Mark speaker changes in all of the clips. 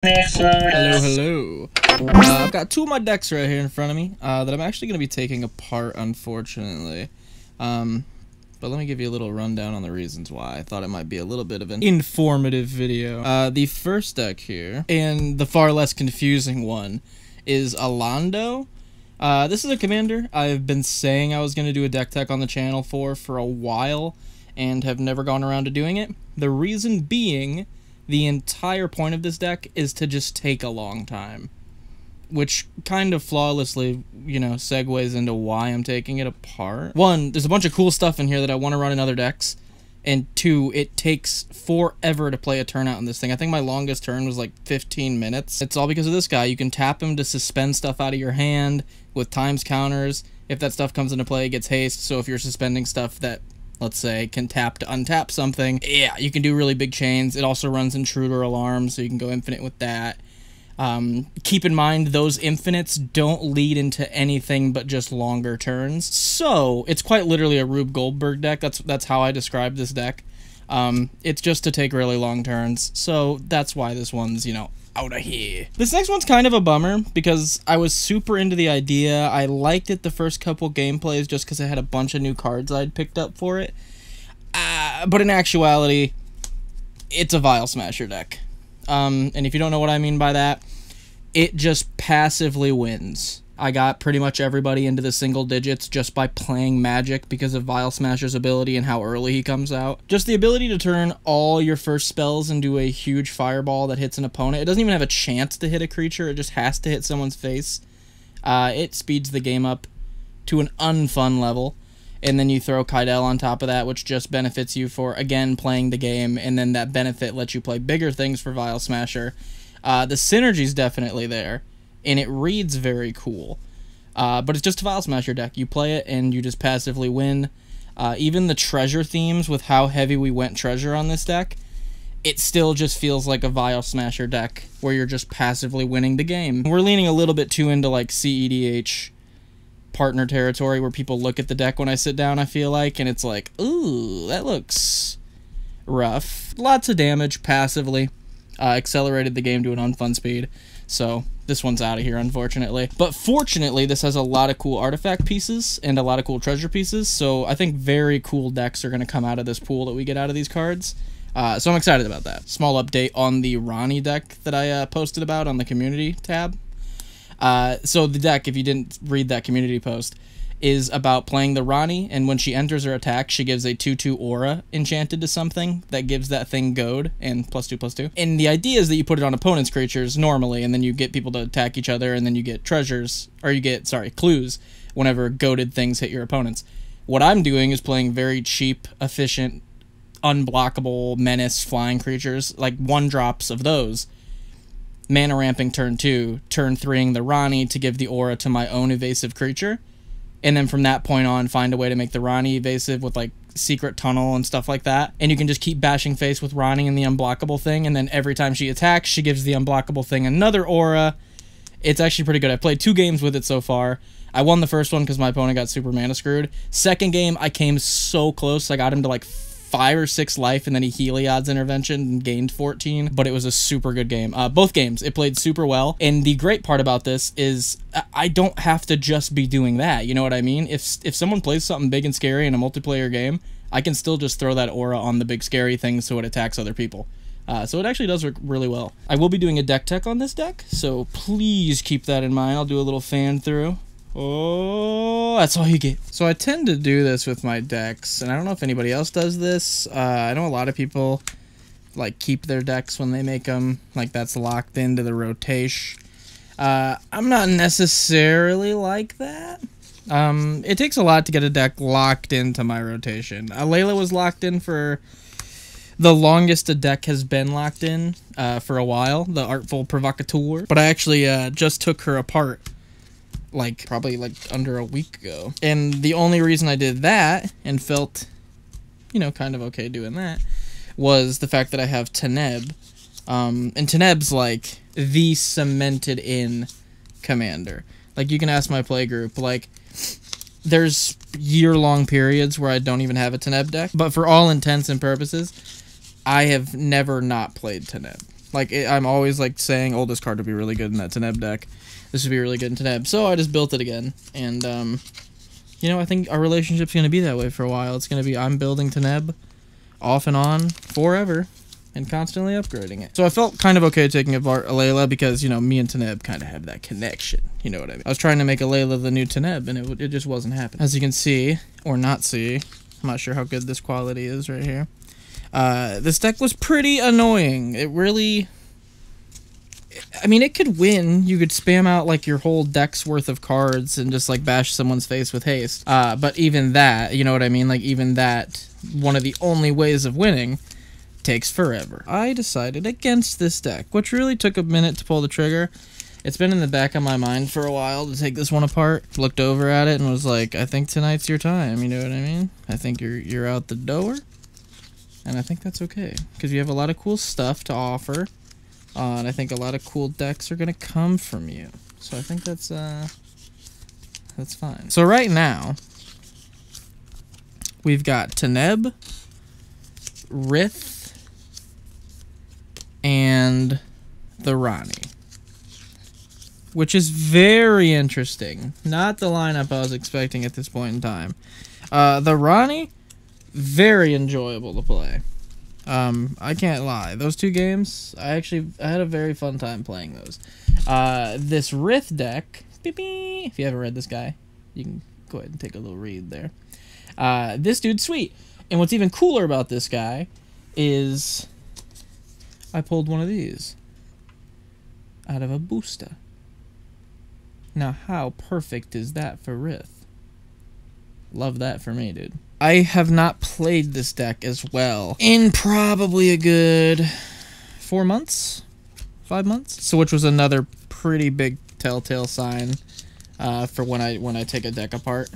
Speaker 1: Hello. I've got two of my decks right here in front of me that I'm actually going to be taking apart, unfortunately. But let me give you a little rundown on the reasons why. I thought it might be a little bit of an informative video. The first deck here, and the far less confusing one, is Alando. This is a commander I've been saying I was going to do a deck tech on the channel for a while, and have never gone around to doing it. The reason being, the entire point of this deck is to just take a long time, which kind of flawlessly, segues into why I'm taking it apart. One, there's a bunch of cool stuff in here that I want to run in other decks, and two, it takes forever to play a turn out in this thing. I think my longest turn was like 15 minutes. It's all because of this guy. You can tap him to suspend stuff out of your hand with times counters. If that stuff comes into play, it gets haste, so if you're suspending stuff that, let's say, can tap to untap something, yeah, you can do really big chains. It also runs Intruder Alarm, so you can go infinite with that. Keep in mind, those infinites don't lead into anything but just longer turns. So, it's quite literally a Rube Goldberg deck. That's how I describe this deck. It's just to take really long turns. So, that's why this one's, out of here. This next one's kind of a bummer, because I was super into the idea. I liked it the first couple gameplays just because I had a bunch of new cards I'd picked up for it. But in actuality, it's a Vial Smasher deck. And if you don't know what I mean by that, it just passively wins. I got pretty much everybody into the single digits just by playing Magic because of Vial Smasher's ability and how early he comes out. Just the ability to turn all your first spells into a huge fireball that hits an opponent. It doesn't even have a chance to hit a creature, it just has to hit someone's face. It speeds the game up to an unfun level. And then you throw Kydel on top of that, which just benefits you for, again, playing the game, and then that benefit lets you play bigger things for Vial Smasher. The synergy's definitely there, and it reads very cool. But it's just a Vial Smasher deck. You play it, and you just passively win. Even the treasure themes, with how heavy we went treasure on this deck, it still just feels like a Vial Smasher deck, where you're just passively winning the game. We're leaning a little bit too into, like, CEDH partner territory, where people look at the deck when I sit down, I feel like, and it's like, ooh, that looks rough. Lots of damage passively. Accelerated the game to an unfun speed, so this one's out of here, unfortunately. But fortunately, this has a lot of cool artifact pieces and a lot of cool treasure pieces, so I think very cool decks are going to come out of this pool that we get out of these cards. So I'm excited about that. Small update on the Ronnie deck that I posted about on the community tab. So the deck, if you didn't read that community post, is about playing the Ronnie, and when she enters her attack, she gives a 2/2 aura enchanted to something that gives that thing goad and +2/+2. And the idea is that you put it on opponent's creatures normally, and then you get people to attack each other, and then you get treasures, or you get, clues whenever goaded things hit your opponents. What I'm doing is playing very cheap, efficient, unblockable, menace, flying creatures, like 1-drops of those. Mana ramping turn 2, turn 3ing the Ronnie to give the aura to my own evasive creature, and then from that point on, find a way to make the Ronnie evasive with, like, Secret Tunnel and stuff like that. And you can just keep bashing face with Ronnie and the unblockable thing, and then every time she attacks, she gives the unblockable thing another aura. It's actually pretty good. I've played 2 games with it so far. I won the first one because my opponent got super mana screwed. Second game, I came so close. I got him to, like, 5 or 6 life, and then he Heliod's intervention and gained 14, but it was a super good game. Both games, it played super well, and the great part about this is I don't have to just be doing that, you know what I mean? If someone plays something big and scary in a multiplayer game, I can still just throw that aura on the big scary thing so it attacks other people. So it actually does work really well. I will be doing a deck tech on this deck, so please keep that in mind. I'll do a little fan through. Oh, that's all you get. So I tend to do this with my decks, and I don't know if anybody else does this. I know a lot of people, like, keep their decks when they make them, like, that's locked into the rotation. I'm not necessarily like that. It takes a lot to get a deck locked into my rotation. Layla was locked in for the longest a deck has been locked in for a while, the Artful Provocateur, but I actually just took her apart probably under a week ago. And the only reason I did that and felt, kind of okay doing that was the fact that I have Teneb. And Teneb's like the cemented in commander. Like, you can ask my play group, like, there's year-long periods where I don't even have a Teneb deck, but for all intents and purposes, I have never not played Teneb. Like, I'm always, like, saying, oh, this card would be really good in that Teneb deck. This would be really good in Teneb. So I just built it again. And, you know, I think our relationship's going to be that way for a while. It's going to be I'm building Teneb off and on forever and constantly upgrading it. So I felt kind of okay taking apart Alayla because, you know, me and Teneb kind of have that connection. You know what I mean? I was trying to make Alayla the new Teneb, and it just wasn't happening. As you can see, or not see, I'm not sure how good this quality is right here. This deck was pretty annoying. It really... I mean, it could win. You could spam out, like, your whole deck's worth of cards and just, like, bash someone's face with haste. But even that, you know what I mean? Like, even that, one of the only ways of winning, takes forever. I decided against this deck, which really took a minute to pull the trigger. It's been in the back of my mind for a while to take this one apart. Looked over at it and was like, I think tonight's your time, you know what I mean? I think you're out the door. And I think that's okay, because you have a lot of cool stuff to offer. And I think a lot of cool decks are going to come from you. So I think that's fine. So right now, we've got Teneb, Rith, and the Rani, which is very interesting. Not the lineup I was expecting at this point in time. The Rani, very enjoyable to play. I can't lie. Those two games, I had a very fun time playing those. This Rith deck, if you haven't read this guy, you can go ahead and take a little read there. This dude's sweet. And what's even cooler about this guy is I pulled one of these out of a booster. Now, how perfect is that for Rith? Love that for me, dude. I have not played this deck as well in probably a good 4 months? 5 months? So which was another pretty big telltale sign for when I take a deck apart.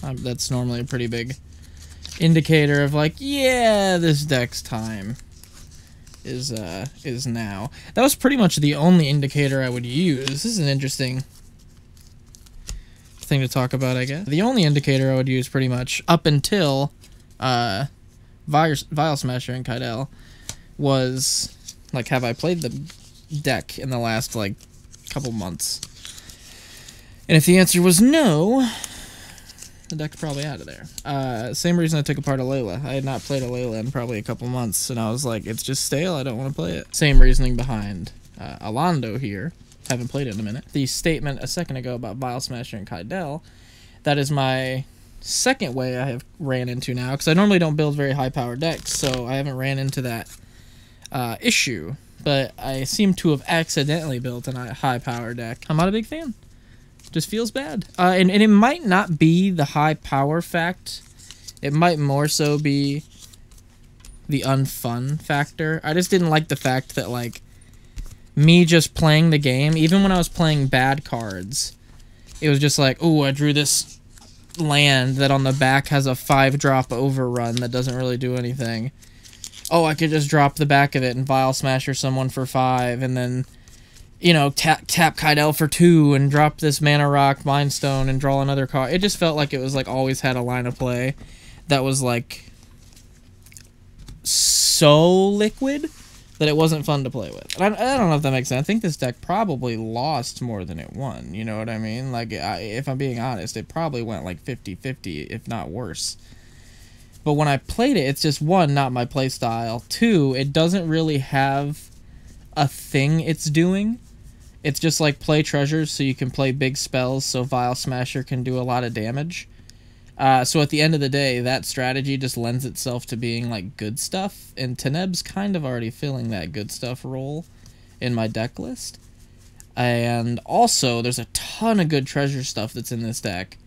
Speaker 1: That's normally a pretty big indicator of like, yeah, this deck's time is now. That was pretty much the only indicator I would use. This is an interesting thing to talk about, I guess. The only indicator I would use pretty much up until Vial Smasher and Kydel was like, have I played the deck in the last like couple months? And if the answer was no, the deck's probably out of there. Same reason I took apart Alayla. I had not played Alayla in probably a couple months, and I was like, it's just stale, I don't want to play it. Same reasoning behind Alando here. Haven't played it in a minute. The statement a second ago about Vial Smasher and Kydel, that is my second way I have ran into now, because I normally don't build very high-powered decks, so I haven't ran into that issue, but I seem to have accidentally built a high-power deck. I'm not a big fan. Just feels bad. And it might not be the high-power fact. It might more so be the unfun factor. I just didn't like the fact that, like, me just playing the game, even when I was playing bad cards, it was just like, ooh, I drew this land that on the back has a 5-drop overrun that doesn't really do anything. Oh, I could just drop the back of it and Vial Smasher someone for 5, and then, you know, tap Kydel for 2 and drop this Mana Rock Mind Stone and draw another card. It just felt like it was like always had a line of play that was like so liquid that it wasn't fun to play with. And I don't know if that makes sense. I think this deck probably lost more than it won, you know what I mean? Like, if I'm being honest, it probably went like 50-50, if not worse. But when I played it, it's just, 1, not my play style. 2, it doesn't really have a thing it's doing. It's just like play treasures so you can play big spells so Vial Smasher can do a lot of damage. So at the end of the day, that strategy just lends itself to being like good stuff, and Teneb's kind of already filling that good stuff role in my deck list. And also, there's a ton of good treasure stuff that's in this deck.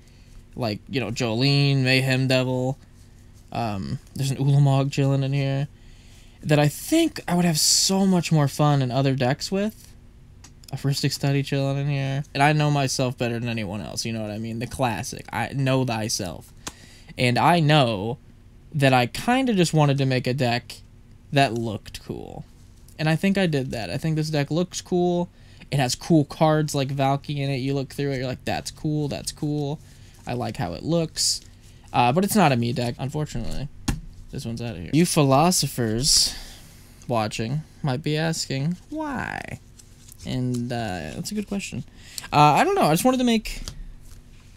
Speaker 1: Like, you know, Jolene, Mayhem Devil, there's an Ulamog chilling in here, that I think I would have so much more fun in other decks with. A Heuristic Study chilling in here. And I know myself better than anyone else, you know what I mean? The classic, I know thyself. And I know that I kind of just wanted to make a deck that looked cool. And I think I did that. I think this deck looks cool. It has cool cards like Valky in it. You look through it, you're like, that's cool, that's cool. I like how it looks. But it's not a me deck, unfortunately. This one's out of here. You philosophers watching might be asking why, and that's a good question. I don't know. I just wanted to make,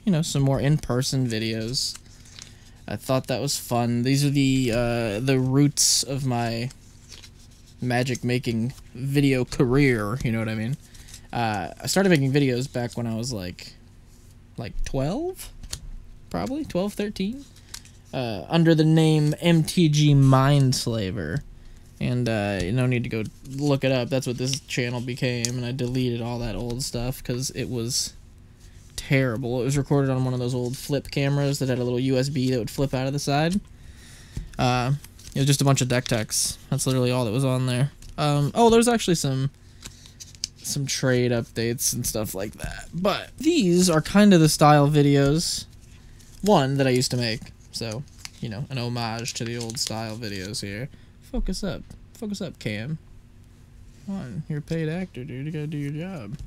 Speaker 1: you know, some more in-person videos. I thought that was fun. These are the roots of my magic making video career. You know what I mean? I started making videos back when I was like 12, probably 12, 13, under the name MTG Mindslaver. And no need to go look it up. That's what this channel became, and I deleted all that old stuff because it was terrible. It was recorded on one of those old flip cameras that had a little USB that would flip out of the side. It was just a bunch of deck techs. That's literally all that was on there. Oh, there's actually some trade updates and stuff like that. But these are kind of the style videos, one, that I used to make. So, you know, an homage to the old style videos here. Focus up. Focus up, Cam. Come on, you're a paid actor, dude. You gotta do your job.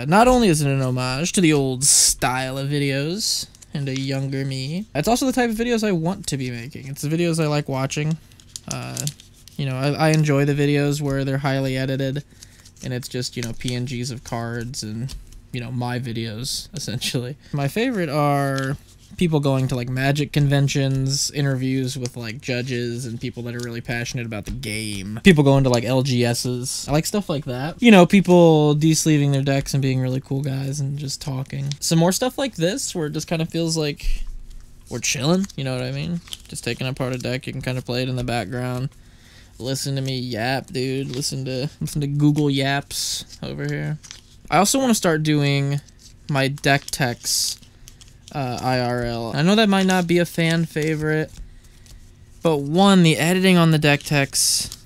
Speaker 1: Not only is it an homage to the old style of videos and a younger me, it's also the type of videos I want to be making. It's the videos I like watching. You know, I enjoy the videos where they're highly edited and it's just, you know, PNGs of cards and, you know, my videos, essentially. My favorite are people going to, like, Magic conventions, interviews with, like, judges and people that are really passionate about the game. People going to, like, LGSs. I like stuff like that. You know, people de-sleeving their decks and being really cool guys and just talking. Some more stuff like this, where it just kind of feels like we're chilling, you know what I mean? Just taking apart a deck, you can kind of play it in the background. Listen to me yap, dude. Listen to Google Yaps over here. I also want to start doing my deck techs IRL. I know that might not be a fan favorite, but one, the editing on the deck techs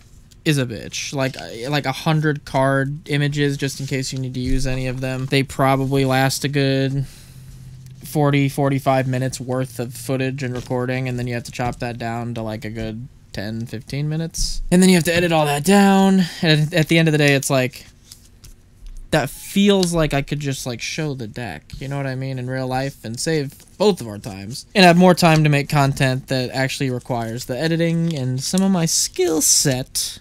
Speaker 1: is a bitch. Like 100 card images just in case you need to use any of them. They probably last a good 40-45 minutes worth of footage and recording, and then you have to chop that down to like a good 10-15 minutes, and then you have to edit all that down, and at the end of the day it's like, that feels like I could just, like, show the deck, you know what I mean, in real life, and save both of our times, and have more time to make content that actually requires the editing, and some of my skill set,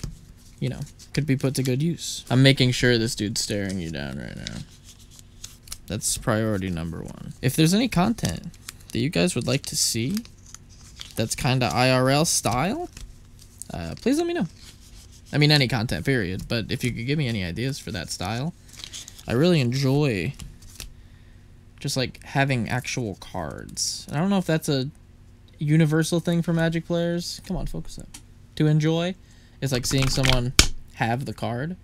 Speaker 1: you know, could be put to good use. I'm making sure this dude's staring you down right now. That's priority number one. If there's any content that you guys would like to see that's kind of IRL style, please let me know. I mean, any content, period, but if you could give me any ideas for that style. I really enjoy just, like, having actual cards. I don't know if that's a universal thing for Magic players. Come on, focus up. To enjoy is, like, seeing someone have the card.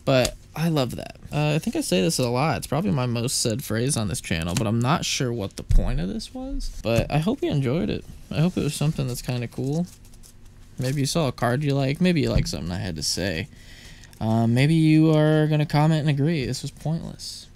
Speaker 1: But I love that. I think I say this a lot. It's probably my most said phrase on this channel, but I'm not sure what the point of this was. But I hope you enjoyed it. I hope it was something that's kind of cool. Maybe you saw a card you like. Maybe you like something I had to say. Maybe you are going to comment and agree. This was pointless.